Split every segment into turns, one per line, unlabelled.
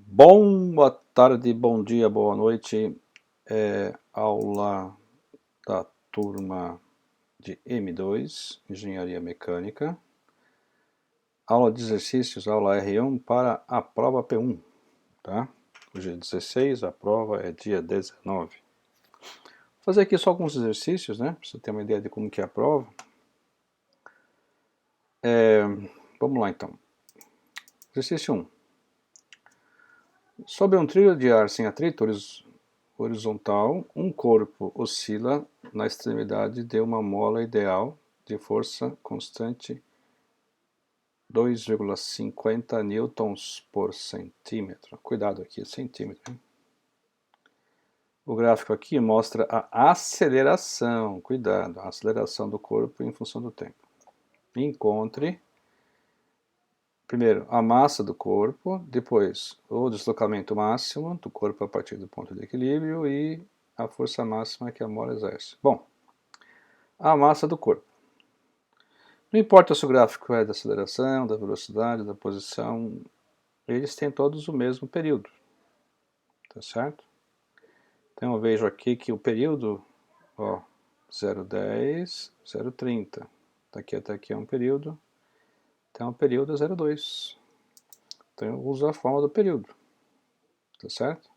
Boa tarde, bom dia, boa noite. Aula da turma de M2, Engenharia Mecânica. Aula de exercícios, aula R1 para a prova P1, tá? Hoje é 16, a prova é dia 19. Vou fazer aqui só alguns exercícios, né? Pra você ter uma ideia de como que é a prova. Vamos lá então. Exercício 1. Sobre um trilho de ar sem atrito horizontal, um corpo oscila na extremidade de uma mola ideal de força constante 2,50 newtons por centímetro. Cuidado aqui, centímetro. Hein? O gráfico aqui mostra a aceleração, cuidado, a aceleração do corpo em função do tempo. Encontre primeiro a massa do corpo, depois o deslocamento máximo do corpo a partir do ponto de equilíbrio e a força máxima que a mola exerce. Bom, a massa do corpo. Não importa se o gráfico é da aceleração, da velocidade, da posição, eles têm todos o mesmo período, tá certo? Então eu vejo aqui que o período, ó, 0,10, 0,30, daqui até aqui é um período, então o período é 0,2. Então eu uso a forma do período, tá certo?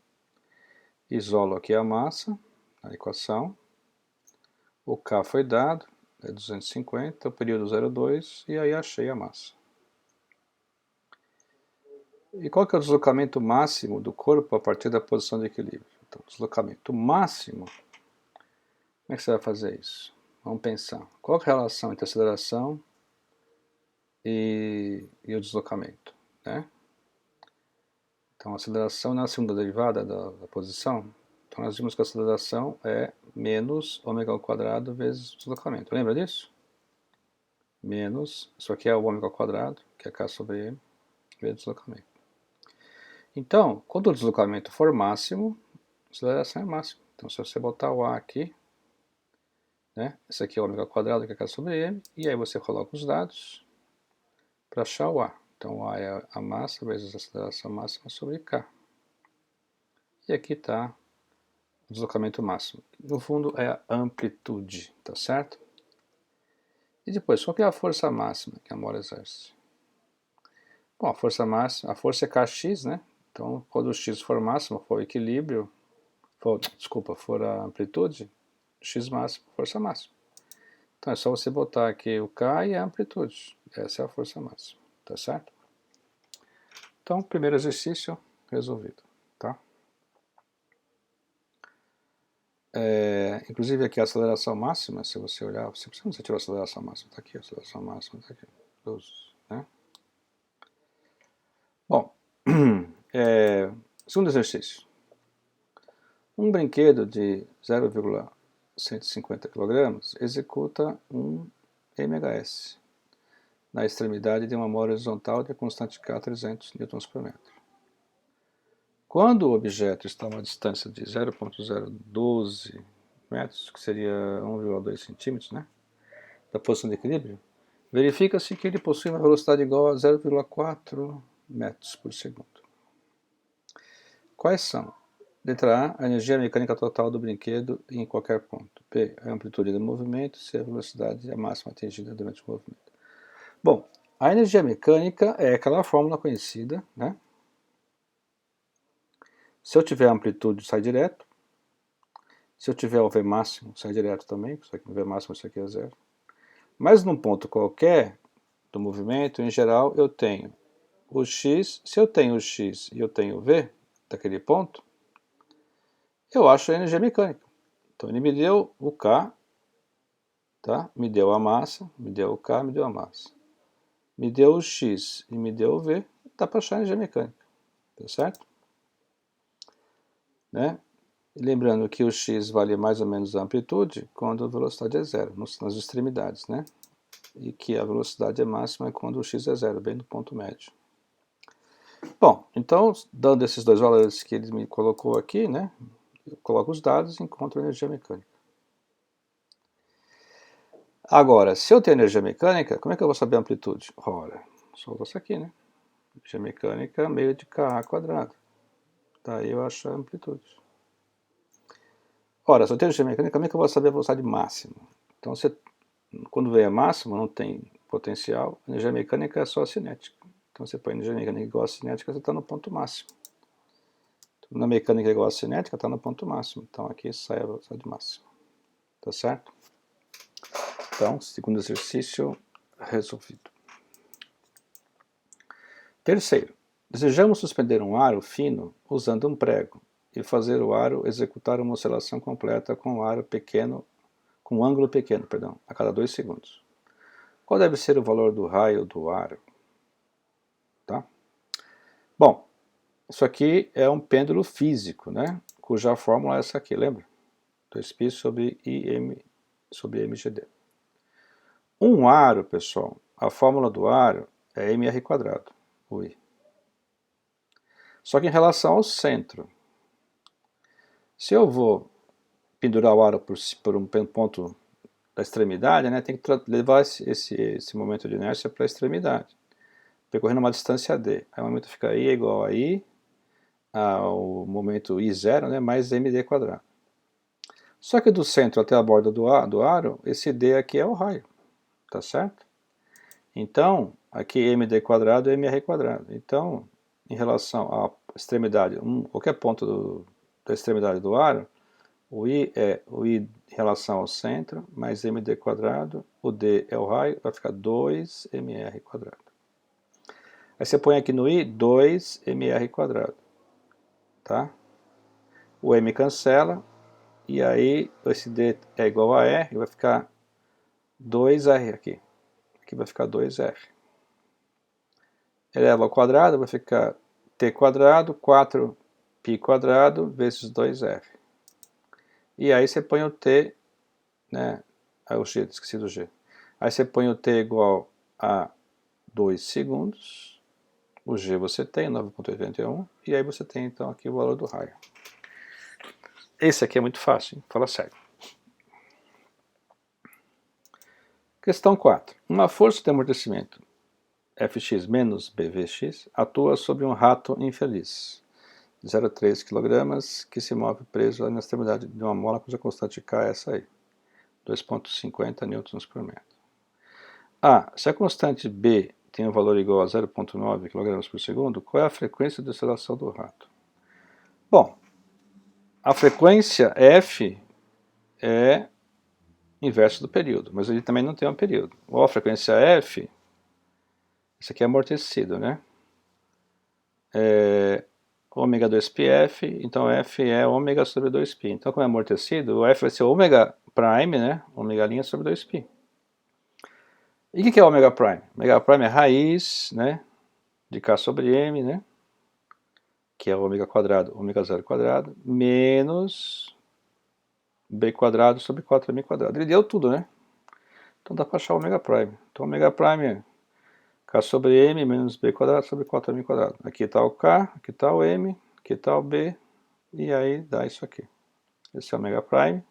Isolo aqui a massa, a equação, o K foi dado, é 250, o período 0,2, e aí achei a massa. E qual que é o deslocamento máximo do corpo a partir da posição de equilíbrio? Então, deslocamento máximo, como é que você vai fazer isso? Vamos pensar. Qual é a relação entre a aceleração e o deslocamento? Né? Então, a aceleração na segunda derivada da posição. Então, nós vimos que a aceleração é menos ômega ao quadrado vezes o deslocamento. Lembra disso? Menos, isso aqui é o ômega ao quadrado, que é K sobre M, vezes o deslocamento. Então, quando o deslocamento for máximo, a aceleração é máxima. Então, se você botar o A aqui, né, esse aqui é o ômega ao quadrado, que é K sobre M, e aí você coloca os dados para achar o A. Então, o A é a massa vezes a aceleração máxima sobre K. E aqui está o deslocamento máximo. No fundo, é a amplitude, tá certo? E depois, qual que é a força máxima que a mola exerce? Bom, a força máxima, a força é Kx, né? Então, quando o x for máximo, for o equilíbrio, for a amplitude, x máximo, força máxima. Então é só você botar aqui o K e a amplitude. Essa é a força máxima, tá certo? Então, primeiro exercício resolvido, tá? Inclusive aqui a aceleração máxima, se você olhar, você tirou a aceleração máxima, tá aqui, a aceleração máxima tá aqui, 12, né? Bom, segundo exercício. Um brinquedo de 0,150 kg executa um MHS na extremidade de uma mola horizontal de constante K 300 Nm por metro. Quando o objeto está a uma distância de 0,012 metros, que seria 1,2 centímetros, né, da posição de equilíbrio, verifica-se que ele possui uma velocidade igual a 0,4 metros por segundo. Quais são? Letra A, a energia mecânica total do brinquedo em qualquer ponto. B, a amplitude do movimento. C, a velocidade máxima atingida durante o movimento. Bom, a energia mecânica é aquela fórmula conhecida, né? Se eu tiver amplitude, sai direto. Se eu tiver o V máximo, sai direto também. Isso aqui, o V máximo, isso aqui é zero. Mas num ponto qualquer do movimento, em geral, eu tenho o x. Se eu tenho o x e eu tenho o V daquele ponto, eu acho a energia mecânica. Então ele me deu o K, tá? Me deu a massa, me deu o K, me deu a massa. Me deu o X e me deu o V, dá para achar a energia mecânica, tá certo? Né? E lembrando que o X vale mais ou menos a amplitude quando a velocidade é zero, nas extremidades, né? E que a velocidade é máxima quando o X é zero, bem no ponto médio. Bom, então, dando esses dois valores que ele me colocou aqui, né? Eu coloco os dados e encontro a energia mecânica. Agora, se eu tenho energia mecânica, como é que eu vou saber a amplitude? Ora, só isso aqui, né? Energia mecânica meio de Ka quadrado. Daí eu acho a amplitude. Ora, se eu tenho energia mecânica, como é que eu vou saber a velocidade máxima? Então, quando vem a máxima, não tem potencial, energia mecânica é só a cinética. Então, você põe energia mecânica igual a cinética, você está no ponto máximo. Na mecânica igual a cinética, está no ponto máximo. Então, aqui sai a velocidade máxima. Tá certo? Então, segundo exercício resolvido. Terceiro, desejamos suspender um aro fino usando um prego e fazer o aro executar uma oscilação completa com um aro pequeno, com um ângulo pequeno, perdão, a cada 2 segundos. Qual deve ser o valor do raio do aro? Tá? Bom, isso aqui é um pêndulo físico, né? Cuja fórmula é essa aqui, lembra? 2π sobre IM sobre mgd. Um aro, pessoal, a fórmula do aro é mr², o I. Só que em relação ao centro, se eu vou pendurar o aro por um ponto da extremidade, né, tem que levar esse momento de inércia para a extremidade, percorrendo uma distância d. Aí o momento fica I igual a I, ao momento I0, né, mais md². Só que do centro até a borda do aro, esse d aqui é o raio, tá certo? Então, aqui md² é mr². Então, em relação à extremidade, qualquer ponto da extremidade do aro, o I é o I em relação ao centro, mais md², o D é o raio, vai ficar 2mr². Aí você põe aqui no I 2mr², tá? O M cancela, e aí esse D é igual a R, vai ficar 2R aqui. Aqui vai ficar 2R. Eleva ao quadrado, vai ficar T², 4π² vezes 2R. E aí você põe o T, né? O G, esqueci do G. Aí você põe o T igual a 2 segundos. O G você tem, 9,81. E aí você tem então aqui o valor do raio. Esse aqui é muito fácil, hein? Fala sério. Questão 4. Uma força de amortecimento Fx menos BVx atua sobre um rato infeliz, de 0,3 kg, que se move preso na extremidade de uma mola cuja constante K é essa aí, 2,50 newtons por metro. A. Se a constante B tem um valor igual a 0,9 kg por segundo, qual é a frequência de oscilação do rato? Bom, a frequência F é inverso do período, mas ele também não tem um período. Ou a frequência F, isso aqui é amortecido, né? É ômega 2πf, então F é ômega sobre 2π. Então, como é amortecido, o F vai ser ômega prime, né? Ômega' sobre 2π. E o que é ômega prime? Ômega prime é raiz, né? De K sobre M, né? Que é ômega², ômega 0², menos B² sobre 4m². Ele deu tudo, né? Então dá para achar o ômega prime. Então ômega prime é K sobre M menos B² sobre 4m². Aqui está o K, aqui está o M, aqui está o B, e aí dá isso aqui. Esse é o ômega prime.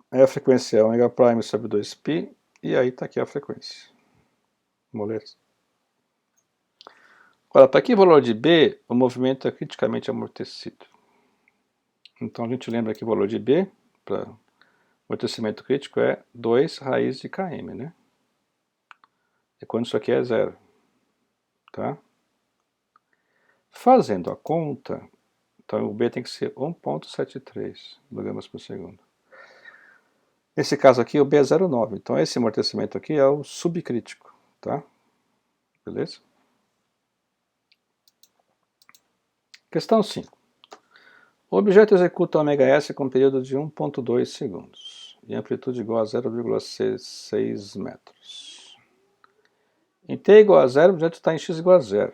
Aí a frequência é ômega prime sobre 2π, e aí está aqui a frequência. Moleza. Agora, para que valor de B, o movimento é criticamente amortecido? Então a gente lembra que o valor de B, para amortecimento crítico, é 2 raiz de km, né? É quando isso aqui é zero, tá? Fazendo a conta, então o B tem que ser 1,73 kg por segundo. Nesse caso aqui, o B é 0,9, então esse amortecimento aqui é o subcrítico, tá? Beleza? Questão 5. O objeto executa ω/s com um período de 1,2 segundos e amplitude igual a 0,6 metros. Em t igual a 0, o objeto está em x igual a 0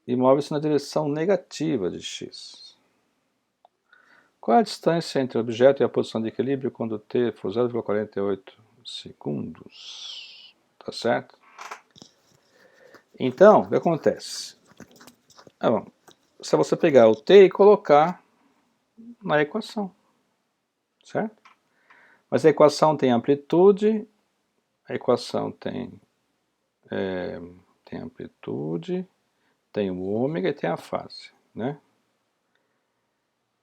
e move-se na direção negativa de x. Qual é a distância entre o objeto e a posição de equilíbrio quando t for 0,48 segundos? Tá certo? Então, o que acontece? Bom, se você pegar o t e colocar na equação, certo? Mas a equação tem amplitude, a equação tem amplitude, tem o ômega e tem a fase, né?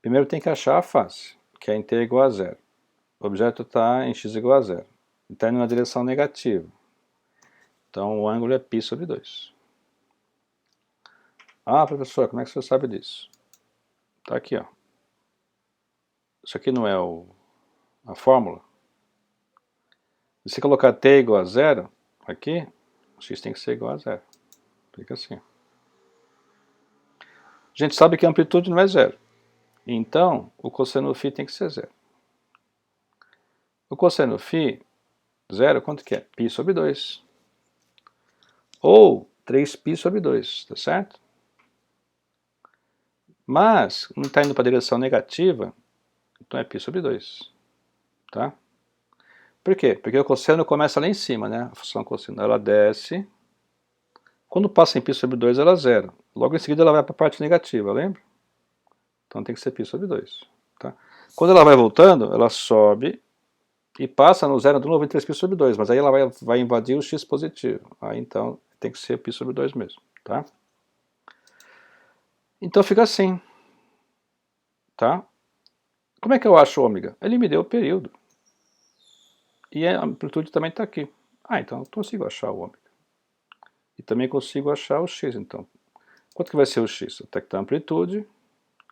Primeiro tem que achar a face, que é em t igual a 0. O objeto está em x igual a 0. Está indo na direção negativa. Então o ângulo é π sobre 2. Ah, professor, como é que você sabe disso? Está aqui, ó. Isso aqui não é a fórmula? Se você colocar t igual a 0, aqui, x tem que ser igual a 0. Fica assim. A gente sabe que a amplitude não é 0. Então, o cosseno φ tem que ser 0. O cosseno φ, 0, quanto que é? π sobre 2. Ou 3π sobre 2, tá certo? Mas, como está indo para a direção negativa, então é π sobre 2. Tá? Por quê? Porque o cosseno começa lá em cima, né? A função cosseno, ela desce. Quando passa em π sobre 2, ela é 0. Logo em seguida ela vai para a parte negativa, lembra? Então tem que ser π sobre 2. Tá? Quando ela vai voltando, ela sobe e passa no 0 de novo em 3π sobre 2, mas aí ela vai invadir o x positivo. Aí então tem que ser π sobre 2 mesmo. Tá? Então fica assim. Tá? Como é que eu acho o ômega? Ele me deu o período. E a amplitude também está aqui. Ah, então eu consigo achar o ômega. E também consigo achar o x, então. Quanto que vai ser o x? Até que está a amplitude,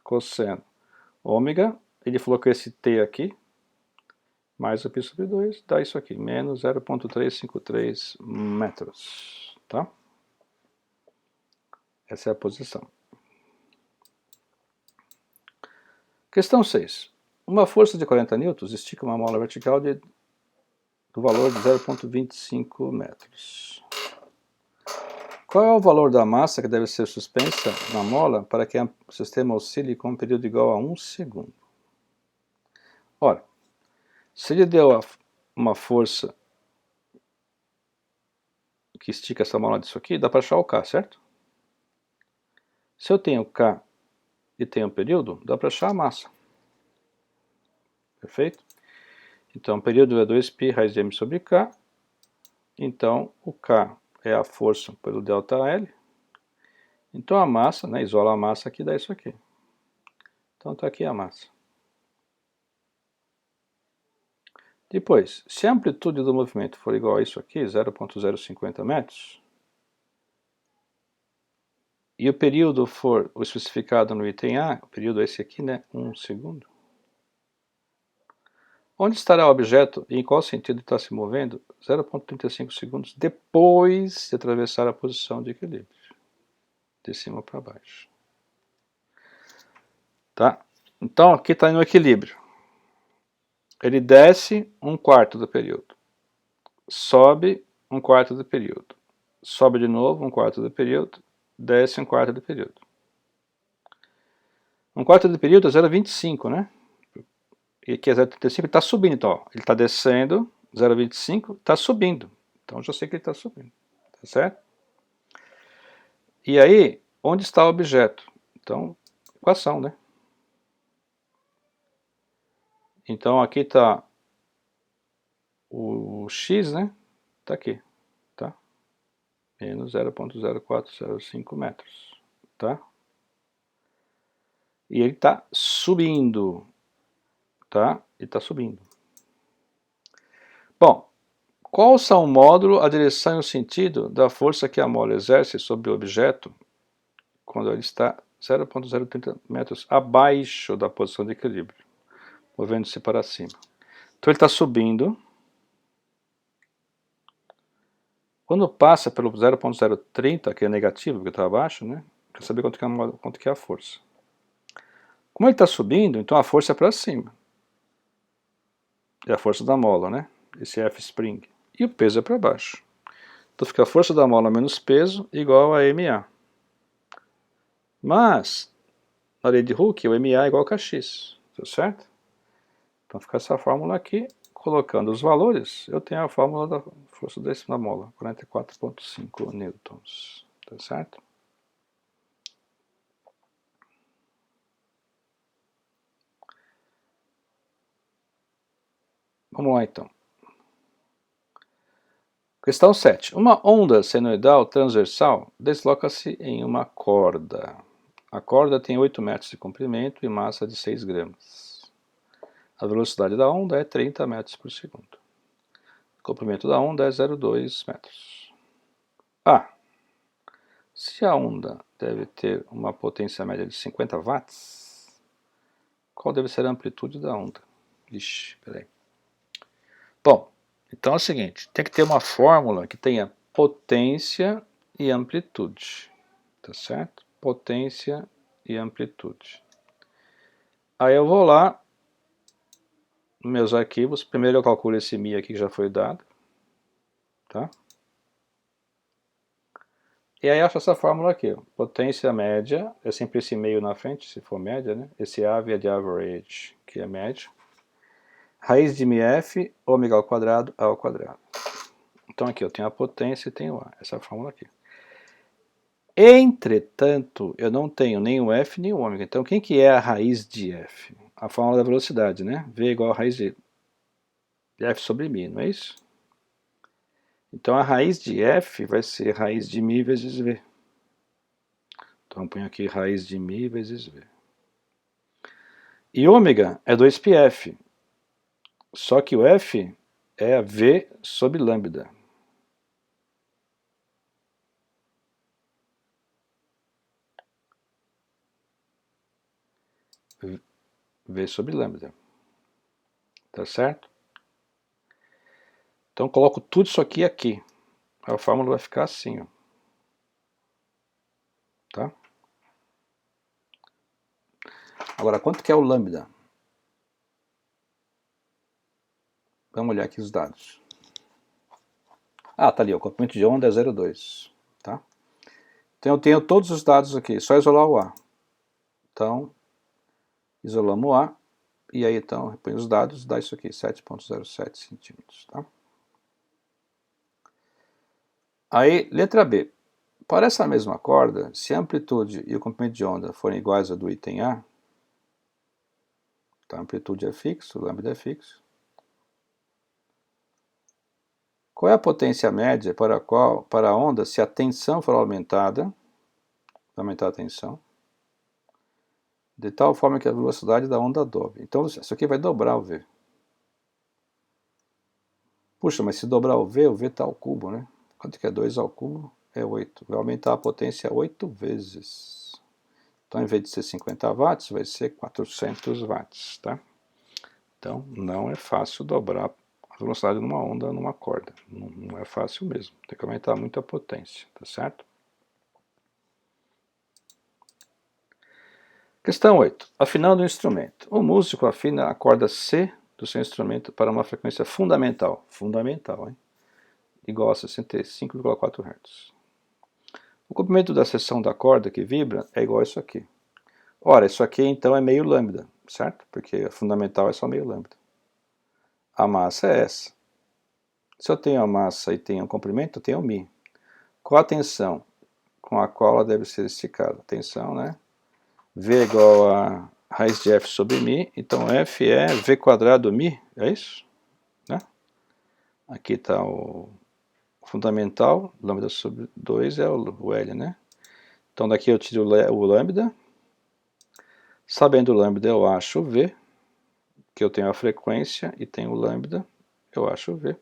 cosseno, ômega, ele falou que esse t aqui, mais o π sobre 2, dá isso aqui, menos 0,353 metros. Tá? Essa é a posição. Questão 6. Uma força de 40 newtons estica uma mola vertical do valor de 0,25 metros. Qual é o valor da massa que deve ser suspensa na mola para que o sistema oscile com um período igual a 1 segundo? Ora, se ele deu uma força que estica essa mola disso aqui, dá para achar o K, certo? Se eu tenho K e tenho um período, dá para achar a massa. Perfeito? Então, o período é 2π raiz de m sobre K. Então, o K é a força pelo ΔL. Então, a massa, né, isola a massa aqui, dá isso aqui. Então, está aqui a massa. Depois, se a amplitude do movimento for igual a isso aqui, 0,050 metros, e o período for o especificado no item A, o período é esse aqui, né, 1 segundo, onde estará o objeto e em qual sentido está se movendo? 0,35 segundos depois de atravessar a posição de equilíbrio, de cima para baixo. Tá? Então, aqui está no equilíbrio. Ele desce 1/4 do período, sobe 1/4 do período, sobe de novo 1/4 do período, desce 1/4 do período. 1/4 do período é 0,25, né? E aqui é 0,35, ele está subindo, então, ó. Ele está descendo, 0,25, está subindo. Então, eu já sei que ele está subindo, tá certo? E aí, onde está o objeto? Então, equação, né? Então, aqui está o x, né? Está aqui, tá? Menos 0,0405 metros, tá? E ele está subindo, tá? Ele está subindo. Bom, qual são o módulo, a direção e o sentido da força que a mola exerce sobre o objeto quando ele está 0,030 metros abaixo da posição de equilíbrio, movendo-se para cima? Então ele está subindo. Quando passa pelo 0,030, que é negativo, porque está abaixo, né? Quer saber quanto que é a força. Como ele está subindo, então a força é para cima. É a força da mola, né? Esse F-spring. E o peso é para baixo. Então fica a força da mola menos peso igual a MA. Mas, na lei de Hooke, o MA é igual a Kx, tá certo? Então fica essa fórmula aqui. Colocando os valores, eu tenho a fórmula da força da mola, 44,5 newtons, tá certo? Vamos lá então. Questão 7. Uma onda senoidal transversal desloca-se em uma corda. A corda tem 8 metros de comprimento e massa de 6 gramas. A velocidade da onda é 30 metros por segundo. O comprimento da onda é 0,2 metros. Se a onda deve ter uma potência média de 50 watts, qual deve ser a amplitude da onda? Ixi, peraí. Bom, então é o seguinte, tem que ter uma fórmula que tenha potência e amplitude, tá certo? Potência e amplitude. Aí eu vou lá, nos meus arquivos, primeiro eu calculo esse μ aqui que já foi dado, tá? E aí eu acho essa fórmula aqui, ó. Potência média, é sempre esse meio na frente, se for média, né? Esse AV é de average, que é médio. Raiz de μf, ômega ao quadrado, A ao quadrado. Então aqui eu tenho a potência e tenho A, essa fórmula aqui. Entretanto, eu não tenho nem o F nem o ômega. Então quem que é a raiz de F? A fórmula da velocidade, né? V igual a raiz de F sobre μ, não é isso? Então a raiz de F vai ser raiz de μ vezes V. Então eu ponho aqui raiz de μ vezes V. E ômega é 2πf. Só que o F é V sobre lambda. V sobre lambda. Tá certo? Então eu coloco tudo isso aqui aqui. A fórmula vai ficar assim, ó. Tá? Agora, quanto que é o lambda? Vamos olhar aqui os dados. Tá ali, o comprimento de onda é 0,2. Tá? Então eu tenho todos os dados aqui, só isolar o A. Então, isolamos o A, e aí então, põe os dados, dá isso aqui, 7,07 centímetros. Tá? Aí, letra B. Para essa mesma corda, se a amplitude e o comprimento de onda forem iguais ao do item A, tá? A amplitude é fixo, o lambda é fixo. Qual é a potência média para a onda se a tensão for aumentada, aumentar a tensão, de tal forma que a velocidade da onda dobre? Então isso aqui vai dobrar o V. Puxa, mas se dobrar o V está ao cubo, né? Quanto que é 2 ao cubo? É 8. Vai aumentar a potência 8 vezes. Então, em vez de ser 50 watts, vai ser 400 watts, tá? Então, não é fácil dobrar a velocidade de uma onda numa corda. Não é fácil mesmo. Tem que aumentar muito a potência, tá certo? Questão 8. Afinando o instrumento. O músico afina a corda C do seu instrumento para uma frequência fundamental. Fundamental, hein? Igual a 65,4 Hz. O comprimento da seção da corda que vibra é igual a isso aqui. Ora, isso aqui então é meio lambda, certo? Porque a fundamental é só meio lambda. A massa é essa. Se eu tenho a massa e tenho um comprimento, eu tenho o μ. Qual a tensão com a qual ela deve ser esticada? Tensão, né? V é igual a raiz de F sobre μ, então F é V quadrado μ, é isso? Né? Aqui está o fundamental, lambda sobre 2 é o L, né? Então daqui eu tiro o lambda. Sabendo o lambda eu acho o V, que eu tenho a frequência e tenho o lambda, eu acho o V.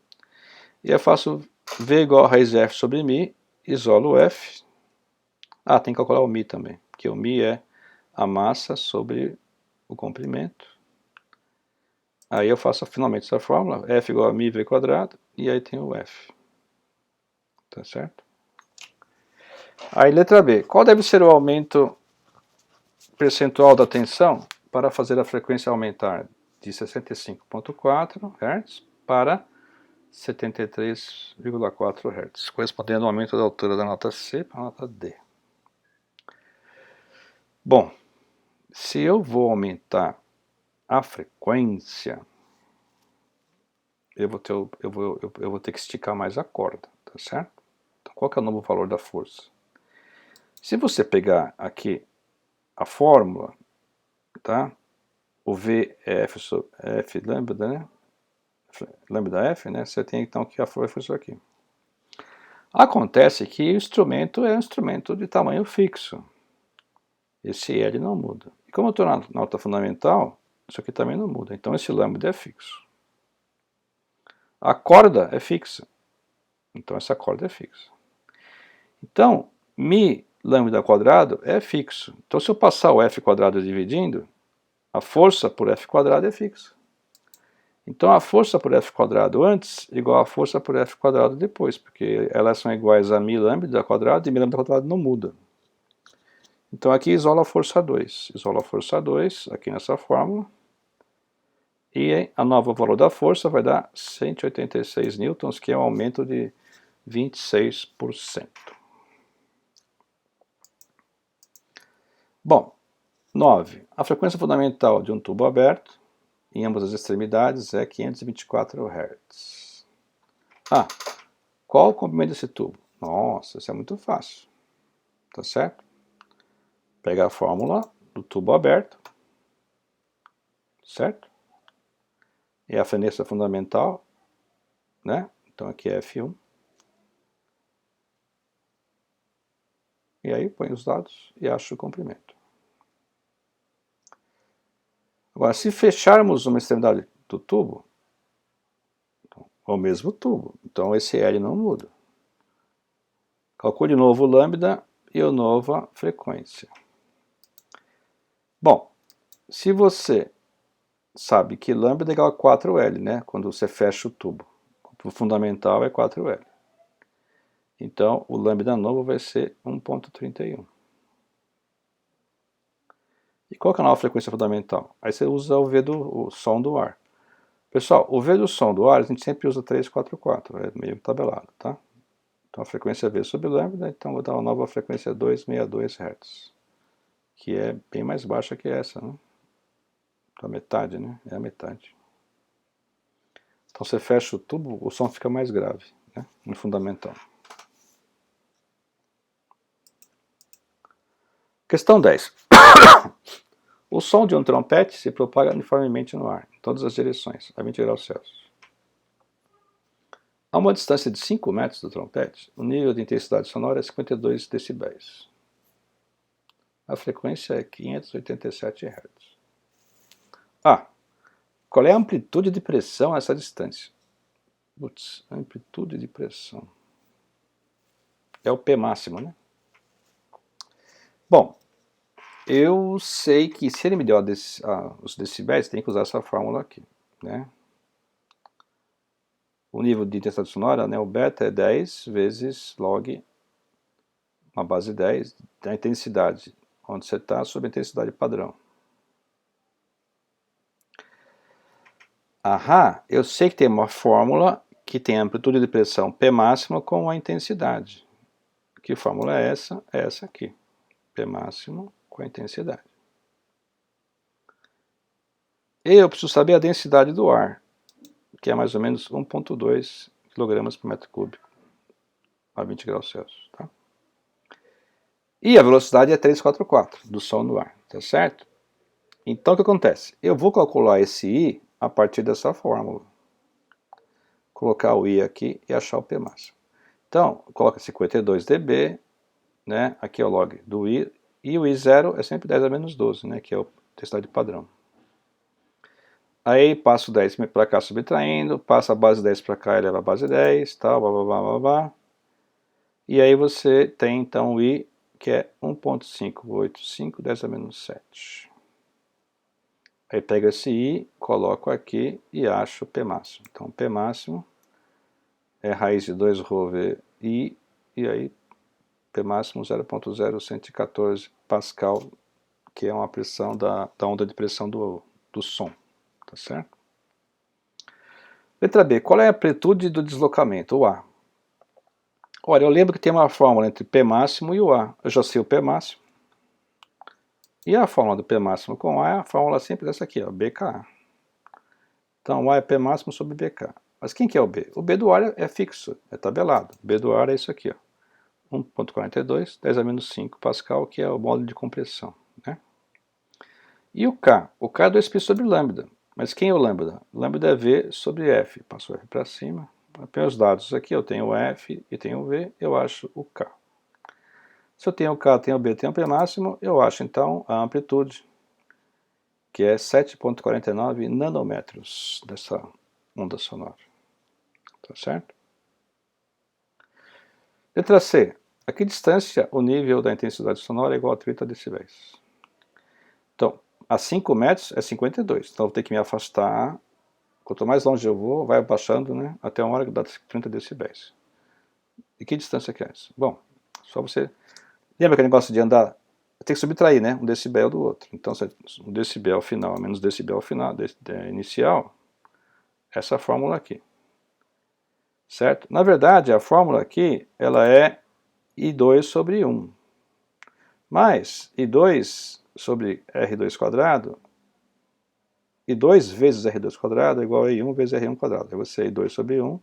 E eu faço V igual a raiz de F sobre μ, isolo o F. Tem que calcular o μ também, porque o μ é a massa sobre o comprimento. Aí eu faço finalmente essa fórmula, F igual a μ V quadrado, e aí tem o F. Tá certo? Aí letra B. Qual deve ser o aumento percentual da tensão para fazer a frequência aumentar de 65,4 Hz para 73,4 Hz, correspondendo ao aumento da altura da nota C para a nota D. Bom, se eu vou aumentar a frequência, eu vou ter que esticar mais a corda, tá certo? Então, qual que é o novo valor da força? Se você pegar aqui a fórmula, tá? O V é F lambda, né? Lambda F, né? Você tem então que a força é isso aqui. Acontece que o instrumento é um instrumento de tamanho fixo. Esse L não muda. E como eu estou na nota fundamental, isso aqui também não muda. Então esse lambda é fixo. A corda é fixa. Então essa corda é fixa. Então, mi lambda quadrado é fixo. Então se eu passar o f quadrado dividindo, a força por f quadrado é fixa. Então a força por f quadrado antes igual a força por f quadrado depois, porque elas são iguais a mi lambda quadrado e mi lambda quadrado não muda. Então aqui isola a força 2. Isola a força 2 aqui nessa fórmula. E a nova valor da força vai dar 186 newtons, que é um aumento de 26%. Bom, 9. A frequência fundamental de um tubo aberto, em ambas as extremidades, é 524 Hz. Qual o comprimento desse tubo? Nossa, isso é muito fácil. Tá certo? Pega a fórmula do tubo aberto, certo? E a frequência fundamental, né? Então aqui é F1. E aí põe os dados e acha o comprimento. Agora, se fecharmos uma extremidade do tubo, é o mesmo tubo, então esse L não muda. Calcule o novo lambda e a nova frequência. Bom, se você sabe que lambda é igual a 4L, né? Quando você fecha o tubo. O fundamental é 4L. Então, o lambda novo vai ser 1.31. E qual que é a nova frequência fundamental? Aí você usa o V do som do ar. Pessoal, o V do som do ar a gente sempre usa 344, é meio tabelado, tá? Então a frequência V sobre lambda, então vou dar uma nova frequência 262 Hz, que é bem mais baixa que essa, né? Então a metade, né? É a metade. Então você fecha o tubo, o som fica mais grave, né? No fundamental. Questão 10. O som de um trompete se propaga uniformemente no ar, em todas as direções, a 20 graus Celsius. A uma distância de 5 metros do trompete, o nível de intensidade sonora é 52 decibéis. A frequência é 587 Hz. Qual é a amplitude de pressão a essa distância? Putz, amplitude de pressão. É o P máximo, né? Bom, eu sei que se ele me deu os decibéis, tem que usar essa fórmula aqui, né? O nível de intensidade sonora, né, o beta é 10 vezes log, uma base 10, da intensidade, onde você está, sobre a intensidade padrão. Eu sei que tem uma fórmula que tem a amplitude de pressão P máxima com a intensidade. Que fórmula é essa? É essa aqui. P máximo com a intensidade. E eu preciso saber a densidade do ar, que é mais ou menos 1,2 kg por metro cúbico a 20 graus Celsius. Tá? E a velocidade é 344 do som no ar, tá certo? Então o que acontece? Eu vou calcular esse I a partir dessa fórmula. Colocar o I aqui e achar o P máximo. Então, coloca 52 dB, né? Aqui é o log do I, e o I0 é sempre 10 a menos 12, né? Que é a intensidade padrão. Aí passo 10 para cá subtraindo, passa a base 10 para cá e leva a base 10, tal, blá, blá, blá, blá, blá. E aí você tem então o I, que é 1.585, 10 a menos 7. Aí pega esse I, coloco aqui e acho o P máximo. Então o P máximo é raiz de 2 ρ V I, e aí P máximo 0.0114 Pascal, que é uma pressão da onda de pressão do som, tá certo? Letra B, qual é a amplitude do deslocamento, o A? Olha, eu lembro que tem uma fórmula entre P máximo e o A. Eu já sei o P máximo. E a fórmula do P máximo com A é a fórmula simples essa aqui, ó, BKA. Então, o A é P máximo sobre BK. Mas quem que é o B? O B do ar é fixo, é tabelado. O B do ar é isso aqui, ó. 1.42, 10 a menos 5 Pascal, que é o módulo de compressão, né? E o K? O K é 2π sobre lambda. Mas quem é o lambda? Lambda é V sobre F. Passo o F para cima. Põe os dados aqui, eu tenho o F e tenho o V, eu acho o K. Se eu tenho K, tenho B, tenho P máximo, eu acho então a amplitude, que é 7,49 nanômetros dessa onda sonora. Tá certo? Letra C. A que distância o nível da intensidade sonora é igual a 30 decibéis? Então, a 5 metros é 52. Então, eu vou ter que me afastar. Quanto mais longe eu vou, vai baixando, né, até uma hora que dá 30 decibéis. E que distância que é essa? Bom, só você... Lembra aquele negócio de andar? Tem que subtrair, né, um decibel do outro. Então, um decibel final menos decibel final, inicial, essa fórmula aqui. Certo? Na verdade, a fórmula aqui, ela é I2 sobre 1. Mas I2 sobre R2 quadrado, I2 vezes R2 quadrado é igual a I1 vezes R1 quadrado. Aí você I2 sobre 1,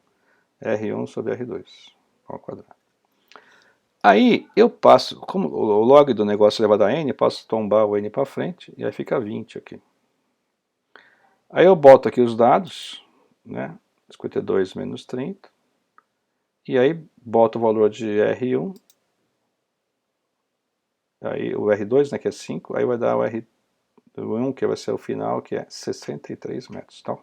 R1 sobre R2 ao quadrado. Aí eu passo, como o log do negócio elevado a n, posso tombar o n para frente e aí fica 20 aqui. Aí eu boto aqui os dados, né, 52 menos 30, e aí boto o valor de R1, aí o R2, né, que é 5, aí vai dar o R1, que vai ser o final, que é 63 metros. Então,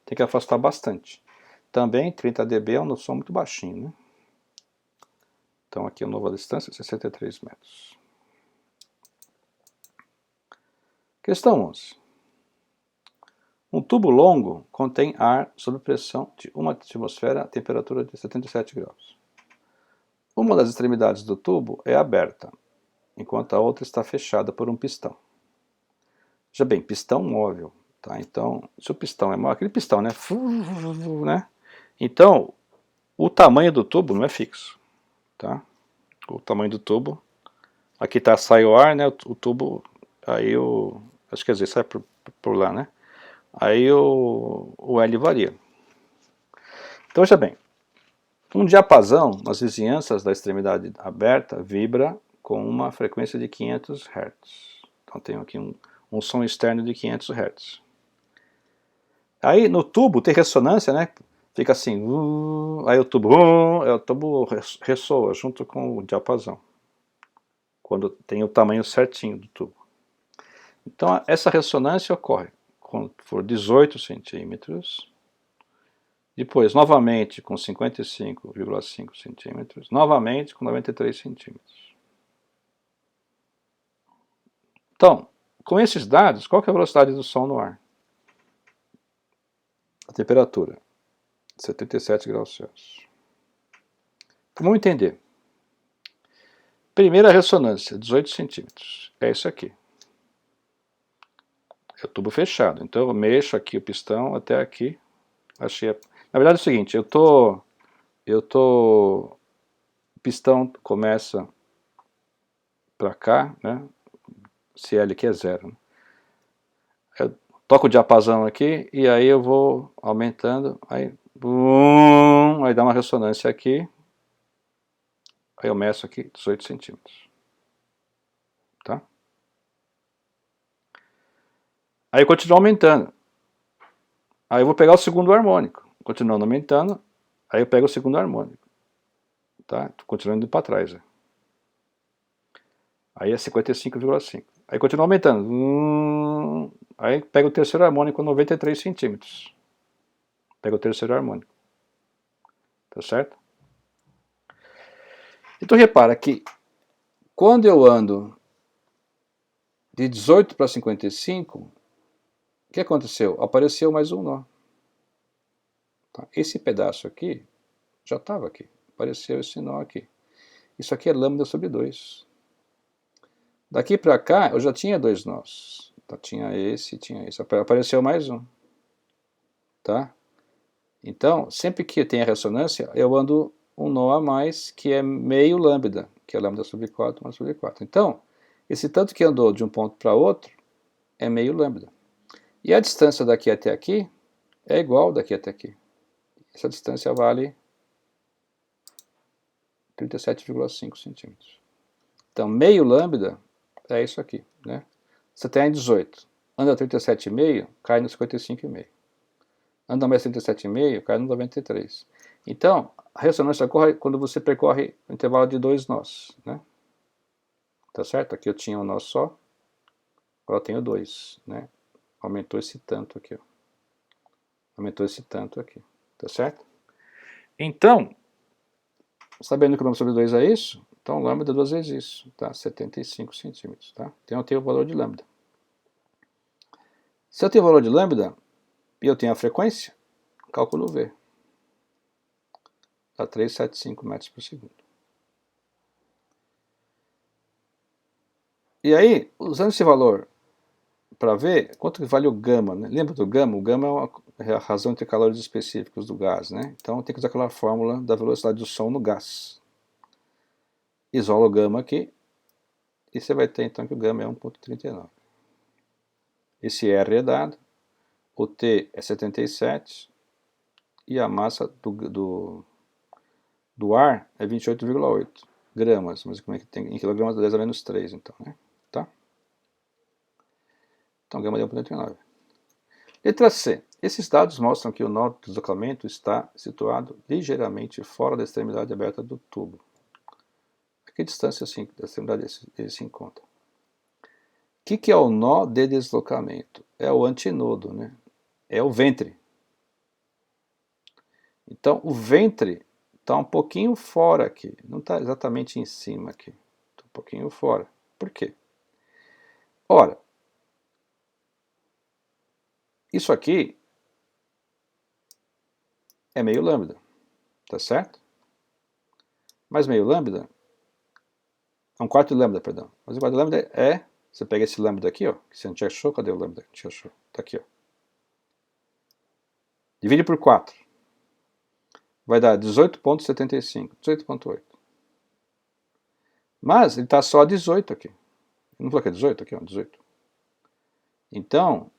tem que afastar bastante. Também 30 dB é um som muito baixinho, né? Então aqui a nova distância, 63 metros. Questão 11. Um tubo longo contém ar sob pressão de 1 atmosfera a temperatura de 77 graus. Uma das extremidades do tubo é aberta, enquanto a outra está fechada por um pistão. Já bem, pistão móvel. Tá? Então, se o pistão é móvel, aquele pistão, né? Então, o tamanho do tubo não é fixo. Tá? O tamanho do tubo. Aqui está, sai o ar, né? O tubo, aí acho que quer dizer, sai por lá, né? Aí o L varia. Então, veja bem, um diapasão nas vizinhanças da extremidade aberta vibra com uma frequência de 500 Hz. Então, tenho aqui um som externo de 500 Hz. Aí, no tubo, tem ressonância, né? Fica assim, aí o tubo ressoa junto com o diapasão, quando tem o tamanho certinho do tubo. Então, essa ressonância ocorre quando for 18 centímetros, depois, novamente, com 55,5 centímetros, novamente com 93 centímetros. Então, com esses dados, qual que é a velocidade do som no ar? A temperatura, 77 graus Celsius. Então, vamos entender. Primeira ressonância, 18 centímetros. É isso aqui. É o tubo fechado. Então, eu mexo aqui o pistão até aqui. Achei. Na verdade é o seguinte, o pistão começa para cá, né? Se L aqui é 0. Né? Eu toco o diapasão aqui e aí eu vou aumentando, aí dá uma ressonância aqui, aí eu meço aqui 18 centímetros. Tá? Aí eu continuo aumentando. Aí eu vou pegar o segundo harmônico, continuando aumentando, aí eu pego o segundo harmônico. Tá? Tô continuando indo para trás. Né? Aí é 55,5. Aí continua aumentando. Aí pega o terceiro harmônico 93 centímetros. Pega o terceiro harmônico. Tá certo? Então repara que quando eu ando de 18 para 55, o que aconteceu? Apareceu mais um nó. Tá? Esse pedaço aqui já estava aqui. Apareceu esse nó aqui. Isso aqui é lambda sobre 2. Daqui para cá eu já tinha dois nós. Então, tinha esse. Apareceu mais um. Tá? Então, sempre que tem a ressonância, eu ando um nó a mais, que é meio lambda, que é lambda sobre 4 mais sobre 4. Então, esse tanto que andou de um ponto para outro é meio lambda. E a distância daqui até aqui é igual daqui até aqui. Essa distância vale 37,5 centímetros. Então, meio lambda é isso aqui. Né? Você tem 18, anda 37,5, cai no 55,5. Anda mais 37,5, cai no 93. Então, a ressonância ocorre quando você percorre o intervalo de dois nós. Né? Tá certo? Aqui eu tinha um nó só, agora eu tenho dois, né? Aumentou esse tanto aqui, ó. Aumentou esse tanto aqui, tá certo? Então, sabendo que o lambda sobre 2 é isso, então lambda duas vezes isso, tá? 75 centímetros, tá? Então eu tenho o valor de lambda. Se eu tenho o valor de lambda e eu tenho a frequência, cálculo V. Dá 375 metros por segundo. E aí, usando esse valor para ver quanto vale o gama, né? Lembra do gama? O gama é a razão entre calores específicos do gás, né? Então tem que usar aquela fórmula da velocidade do som no gás. Isola o gama aqui e você vai ter então que o gama é 1,39. Esse R é dado, o T é 77 e a massa do ar é 28,8 gramas, mas como é que tem? Em quilogramas 10 a menos 3, então, né? Tá? Então, gama de 1,39. Letra C. Esses dados mostram que o nó do deslocamento está situado ligeiramente fora da extremidade aberta do tubo. A que distância assim, da extremidade ele se encontra? O que é o nó de deslocamento? É o antinodo, né? É o ventre. Então, o ventre está um pouquinho fora aqui, não está exatamente em cima aqui, está um pouquinho fora. Por quê? Ora, isso aqui é meio lambda, tá certo? Mas meio lambda, é um quarto de lambda, perdão. Mas o quarto de lambda é, você pega esse lambda aqui, ó, que você não te achou, cadê o lambda? Não te achou, tá aqui, ó. Divide por 4. Vai dar 18,75, 18,8. Mas ele está só a 18 aqui. Não falou que é 18 aqui, ó, 18. Então,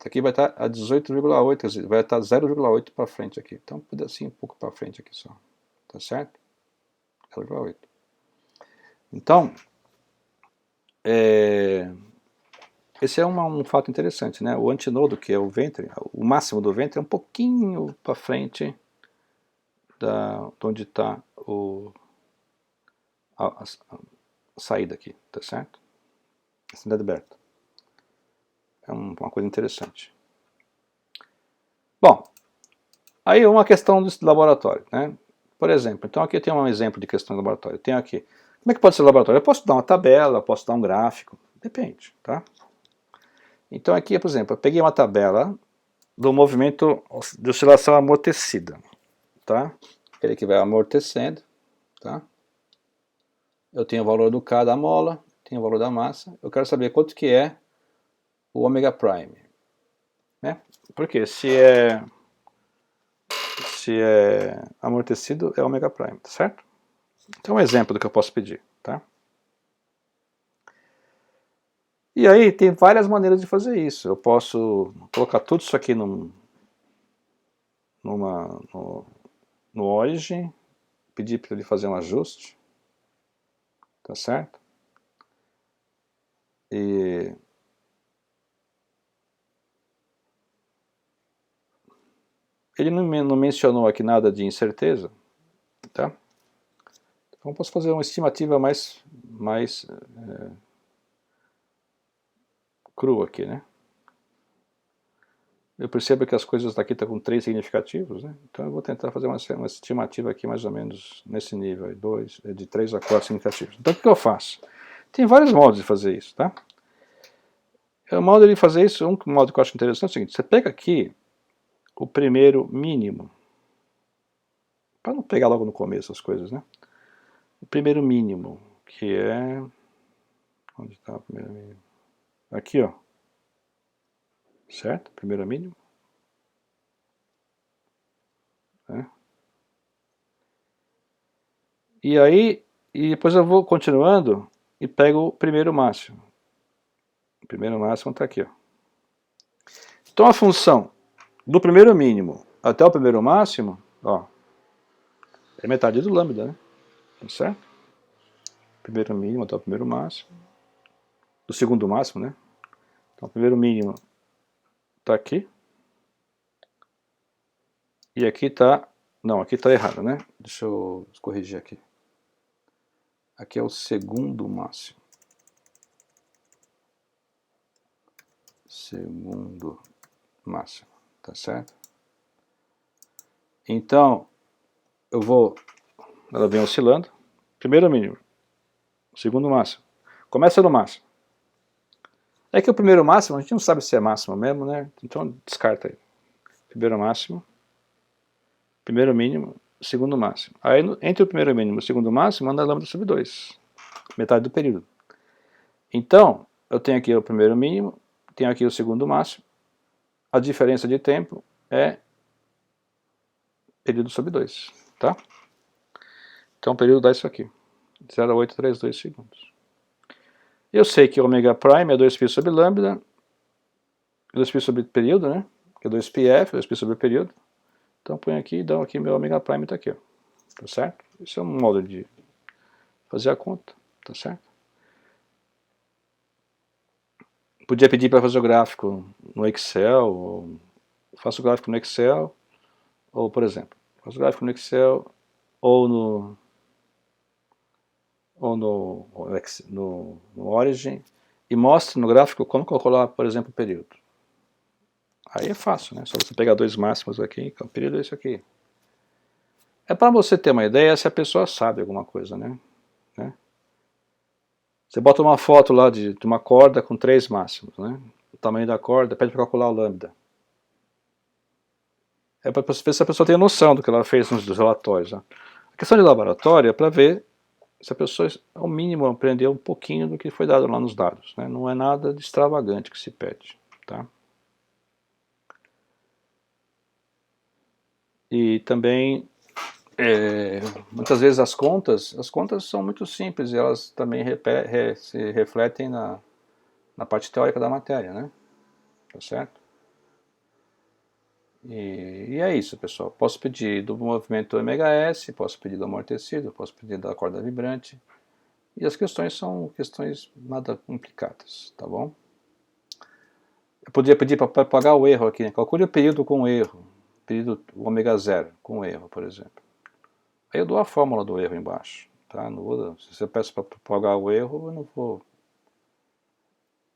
aqui vai estar a 18,8, quer dizer, vai estar 0,8 para frente aqui. Então, um pedacinho, um pouco para frente aqui só. Tá certo? 0,8. Então, esse é um fato interessante, né? O antinodo, que é o ventre, o máximo do ventre é um pouquinho para frente de onde está a saída aqui, tá certo? A extremidade aberta. É uma coisa interessante. Bom, aí uma questão do laboratório, né? Por exemplo, então aqui tem um exemplo de questão de laboratório. Tem aqui, como é que pode ser laboratório? Eu posso dar uma tabela, posso dar um gráfico, depende, tá? Então aqui, por exemplo, eu peguei uma tabela do movimento de oscilação amortecida, tá? Ele que vai amortecendo, tá? Eu tenho o valor do K da mola, tenho o valor da massa, eu quero saber quanto que é o ômega prime, né? Porque se é amortecido é ômega prime, tá certo? Então um exemplo do que eu posso pedir, tá? E aí tem várias maneiras de fazer isso. Eu posso colocar tudo isso aqui no origin, pedir para ele fazer um ajuste, tá certo? E ele não mencionou aqui nada de incerteza, tá? Então posso fazer uma estimativa mais crua aqui, né? Eu percebo que as coisas daqui estão com 3 significativos, né? Então eu vou tentar fazer uma estimativa aqui mais ou menos nesse nível, de 3 a 4 significativos. Então o que eu faço? Tem vários modos de fazer isso, tá? O modo de fazer isso, um modo que eu acho interessante é o seguinte, você pega aqui o primeiro mínimo, para não pegar logo no começo as coisas, né? O primeiro mínimo, que é... Onde está o primeiro mínimo? Aqui, ó. Certo? Primeiro mínimo. Né? E aí, e depois eu vou continuando e pego o primeiro máximo. O primeiro máximo está aqui, ó. Então a função do primeiro mínimo até o primeiro máximo, ó, é metade do lambda, né? Certo? Primeiro mínimo até o primeiro máximo. Do segundo máximo, né? Então o primeiro mínimo está aqui. E aqui está... Não, aqui está errado, né? Deixa eu corrigir aqui. Aqui é o segundo máximo. Segundo máximo, tá certo? Então, ela vem oscilando. Primeiro mínimo, segundo máximo. Começa no máximo. É que o primeiro máximo, a gente não sabe se é máximo mesmo, né? Então descarta aí. Primeiro máximo, primeiro mínimo, segundo máximo. Aí entre o primeiro mínimo e o segundo máximo, anda lambda sobre 2. Metade do período. Então, eu tenho aqui o primeiro mínimo, tenho aqui o segundo máximo. A diferença de tempo é período sobre 2, tá? Então o período dá isso aqui, 0,832 segundos. Eu sei que ômega prime é 2π sobre lambda, 2π sobre período, né? Que é 2πf, 2π sobre período. Então põe aqui e dá aqui meu ômega prime, tá aqui, ó. Tá certo? Isso é um modo de fazer a conta, tá certo? Podia pedir para fazer o gráfico no Excel, ou faço o gráfico no Excel, ou por exemplo, faço o gráfico no Excel, ou no Origin, e mostre no gráfico como calcular, por exemplo, o período. Aí é fácil, né? Só você pegar dois máximos aqui, o período é isso aqui. É para você ter uma ideia se a pessoa sabe alguma coisa, né? Você bota uma foto lá de uma corda com 3 máximos, né? O tamanho da corda, pede para calcular o lambda. É para ver se a pessoa tem noção do que ela fez nos relatórios. Né? A questão de laboratório é para ver se a pessoa, ao mínimo, aprendeu um pouquinho do que foi dado lá nos dados. Né? Não é nada de extravagante que se pede. Tá? E também, muitas vezes as contas são muito simples e elas também se refletem na parte teórica da matéria, né? Tá certo? E é isso, pessoal. Posso pedir do movimento MHS, posso pedir do amortecido, posso pedir da corda vibrante. E as questões são questões nada complicadas, tá bom? Eu poderia pedir para pagar o erro aqui, né? Calcule o período com erro, período ômega zero com erro, por exemplo. Aí eu dou a fórmula do erro embaixo, tá? Não vou, se você peça para pagar o erro, eu não vou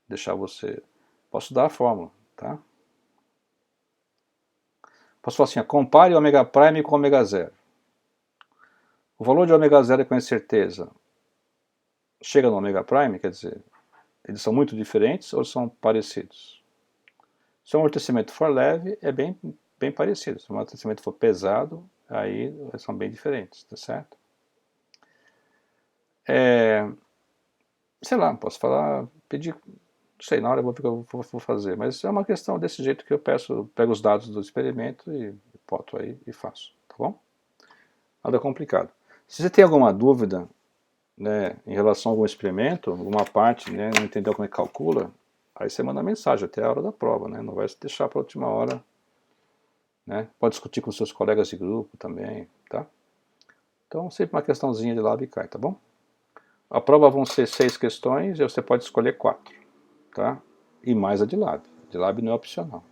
deixar você... Posso dar a fórmula, tá? Posso falar assim, ó, compare o ômega prime com o ômega zero. O valor de ômega zero com certeza chega no ômega prime, quer dizer, eles são muito diferentes ou são parecidos? Se o amortecimento for leve, é bem parecido. Se o amortecimento for pesado, aí são bem diferentes, tá certo? Sei lá, posso falar, pedir, não sei, na hora eu vou ver o que eu vou fazer, mas é uma questão desse jeito que eu pego os dados do experimento e boto aí e faço, tá bom? Nada complicado. Se você tem alguma dúvida, né, em relação a algum experimento, alguma parte, né, não entendeu como é que calcula, aí você manda mensagem até a hora da prova, né, não vai se deixar para a última hora, né, pode discutir com seus colegas de grupo também, tá? Então sempre uma questãozinha de lab e cai, tá bom? A prova vão ser 6 questões e você pode escolher 4, tá? E mais a de lab. De lab não é opcional,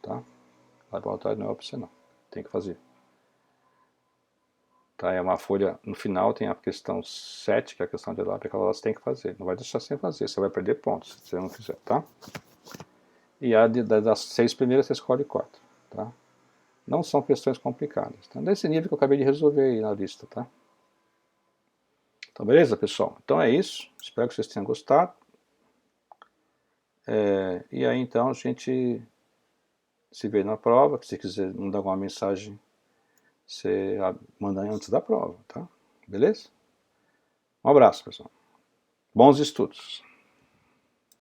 tá? Laboratório não é opcional, tem que fazer. Tá, é uma folha, no final tem a questão 7, que é a questão de lab, que você tem que fazer. Não vai deixar sem fazer, você vai perder pontos se você não fizer, tá? E das 6 primeiras você escolhe 4, tá? Não são questões complicadas. Tá? Nesse nível que eu acabei de resolver aí na lista, tá? Então, beleza, pessoal? Então é isso. Espero que vocês tenham gostado. E aí, então, a gente se vê na prova. Se quiser mandar alguma mensagem, você manda antes da prova, tá? Beleza? Um abraço, pessoal. Bons estudos.